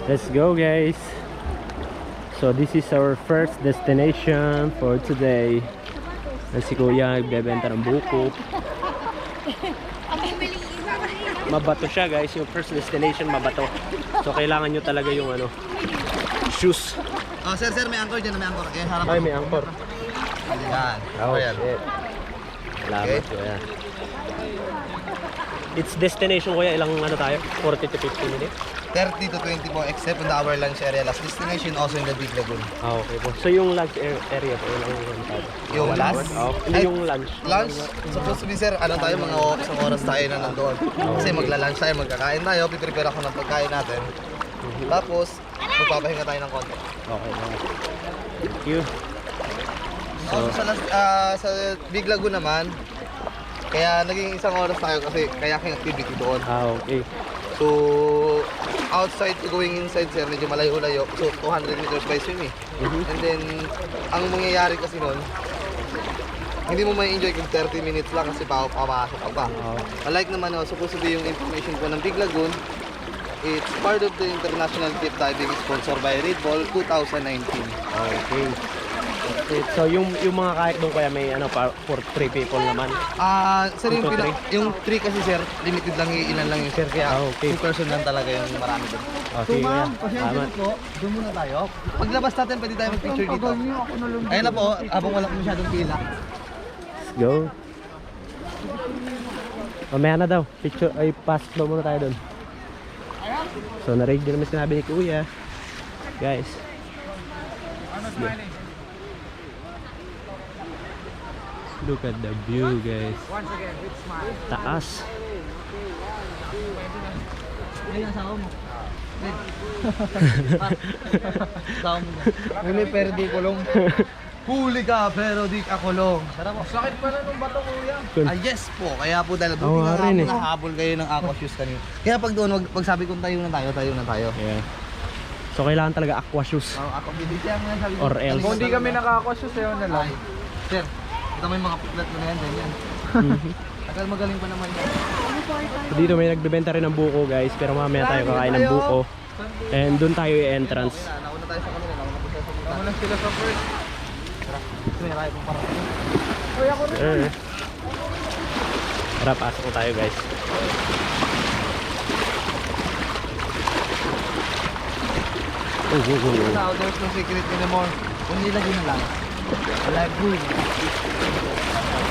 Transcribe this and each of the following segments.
Let's go, guys. So this is our first destination for today. Si Kuya nagbebenta ng buko. Mabato siya, guys. Yung first destination mabato. So kailangan nyo talaga yung ano, shoes. Oh, sir, may angkor dyan, may angkor. Okay, harap. Ay, may angkor. Yan. Oh, shit. Salamat, Kuya. It's destination, Kuya. Ilang ano tayo? 40 to 50 minutes? 30 to 20 po, except in our lunch area. Last destination also in the Big Lagoon. Ah, okay po. So yung lunch area po, yun ang ano tayo? Yung last? Oh, hindi yung lunch. Lunch, supposed to be, sir, ano tayo, mga isang oras tayo na nandoon. Kasi magla-lunch tayo, magkakain tayo, piprepare ako ng pagkain natin. Tapos, magpapahinga tayo ng konti. Okay. Thank you. So, sa Big Lagoon naman, kaya naging isang oras tayo kasi kayaking activity doon. Ah, okay. So, outside to going inside, sir, medyo malayo-layo. So, 200 meters by swimming. And then, ang mangyayari kasi nun, hindi mo may enjoy kung 30 minutes lang kasi papasok ka pa. Unlike naman, supposed to be yung information po ng Big Lagoon, it's part of the International Deep Diving sponsored by Red Bull 2019. Okay. So yung mga kayak doon, Kuya, may ano pa for 3 people naman. Sir, yung 3 kasi, sir, limited lang, ilan lang yung sir, kaya okay. 2 person lang talaga yung marami doon. Okay, So, ma'am, Kuya. pasensya Salamat. na po, doon muna tayo. Paglabas natin, pwede tayo mag-picture dito. Ayun na po, abang wala po masyadong pila. Let's go. Mamaya na daw. Picture, ay pass daw muna tayo doon. So na-rate din naman sinabi ni Kuya. Guys. Look at the view, guys. Taas. Ayun, asawa mo. Asawa mo. Huli pero di kulong. Huli ka pero di ka kulong. Sakit pala nung bato, kuya. Yes po, kaya po dahil Oo, nga rin, eh. nahabol kayo ng aqua shoes kanina. Kaya pag doon, pag sabi kong tayo na tayo. Yeah. So kailangan talaga aqua shoes. Ako bibigyan mo na sabi ko. Or else. Kung hindi kami naka-aqua shoes, ayaw na lang. Sir, ito may mga puklat mo na yan, ganyan. Tagal magaling pa naman yan. So dito may nagbebenta rin ng buko, guys. Pero mamaya tayo kakain ng buko. And doon tayo i-entrance. Nauna tayo sa kanila, nauna po tayo sa kanila. Nauna sila sa first. May kaya pong parang. Tara, pasok na tayo, guys. Now, there's no secret anymore. Kung nilagay na lang. Lagoon.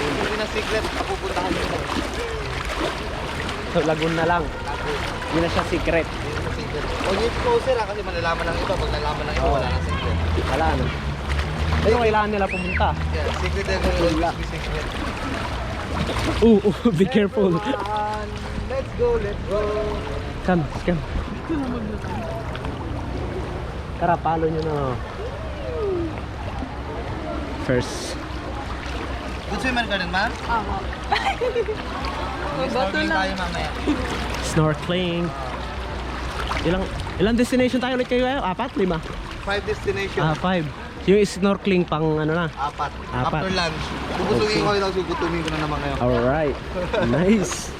Hindi na secret, pupuntahan nyo na. So Lagoon na lang. Hindi na siya secret. Hindi na secret. Huwag nyo exposer kasi malalaman ng iba. Pag nalaman ng iba, wala na secret. Wala na. Pero kailangan nila pumunta. Yeah, secret and always be secret. Be careful. Let's go. Come. Tara, palo nyo na. First. Good swimmer ka rin, ma'am? Oo. Snorkeling tayo mamaya. Snorkeling. Ilang destination tayo ulit kayo? 4? 5? 5 destination. 5. Yung snorkeling pang ano na. 4. Apat. After lunch. Bubusugin ko tapos gugutumin ko na naman kayo. Alright. Nice.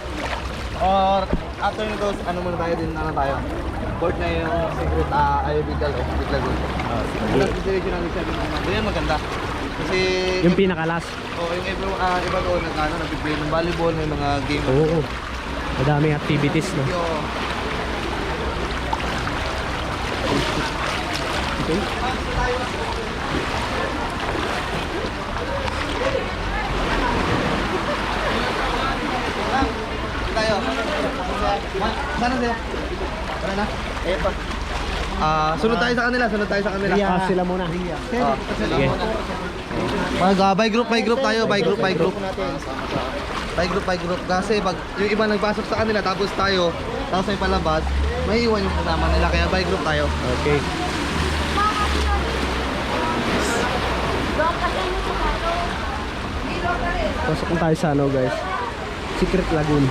Or after nito, ano muna tayo din, ano tayo? Port na yung secret, Big Lagoon. Sige. Last destination ng Big Lagoon. Yan maganda. Kasi Yung pinakalas. yung iba doon, nag-play ng volleyball, may mga game. Oo. Madaming activities, no? Okay. Tayo. Sana sila? Tara na. Ayan pa. Sunod tayo sa kanila. Sila muna. Sige. By group tayo, by group. By group. Kasi pag yung iba nagpasok sa kanila tapos tayo, tapos may palabas, may iwan yung kasama nila. Kaya by group tayo. Okay. Pasok na tayo sa ano, guys. Secret Lagoon.